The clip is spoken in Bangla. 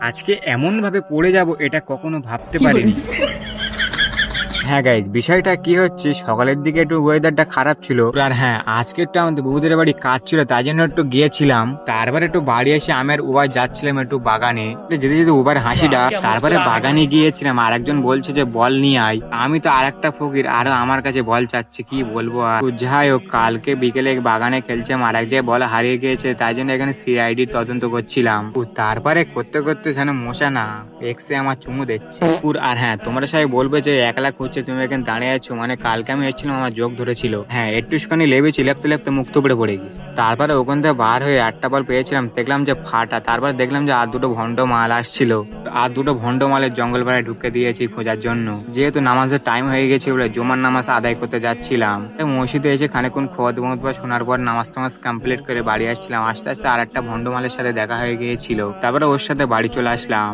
আজকে এমন ভাবে পড়ে যাব এটা কখনো ভাবতে পারিনি। হ্যাঁ গাইজ, বিষয়টা কি হচ্ছে, সকালের দিকে একটু ওয়েদারটা খারাপ ছিল, আর হ্যাঁ আজকে একটু আমাদের বউদের বাড়ি কাজ ছিল, তাই জন্য একটু গিয়েছিলাম। তারপরে একটু বাড়ি এসে আমের ওবার যাচ্ছিলাম একটু বাগানে, যেতে যেতে ওবার হাসিটা, তারপরে বাগানে গিয়েছিলাম। আর একজন বলছে যে বল নিয়ে আয়, আমি তো আর একটা ফকির, আরো আমার কাছে বল চাচ্ছে, কি বলবো। আর তো যাই হোক, কালকে বিকেলে বাগানে খেলছিলাম, আর এক জায়গায় বল হারিয়ে গিয়েছে, তাই জন্য এখানে সিআইডির তদন্ত করছিলাম। তারপরে করতে করতে যেন মশা না এক্সে আমার চুমু দিচ্ছে। আর হ্যাঁ, তোমরা সবাই বলবে যে 1 লাখ হচ্ছে, তুমি এখানে দাঁড়িয়ে আছো, মানে কালকে আমি এসেছিলাম, আমার যোগ ধরেছিল। হ্যাঁ, একটুখানি লেবেছি, লেপতে লেপতে মুখ থুবড়ে পড়ে গেছি। তারপরে ওখান থেকে বার হয়ে 8টা বল পেয়েছিলাম, দেখলাম যে ফাটা। তারপরে দেখলাম যে আর দুটো ভন্ড মাল আসছিল, আর দুটো ভন্ড মালের জঙ্গল পাড়ায় ঢুকে দিয়েছি খোঁজার জন্য, যেহেতু নামাজের টাইম হয়ে গেছে বলে জুমার নামাজ আদায় করতে যাচ্ছিলাম। মসজিদে এসে খানিকক্ষণ খোয়াদ মতবা শোনার পর নামাজ টামাজ কমপ্লিট করে বাড়ি আসছিলাম। আস্তে আস্তে আর একটা ভন্ড মালের সাথে দেখা হয়ে গিয়েছিল, তারপরে ওর সাথে বাড়ি চলে আসলাম।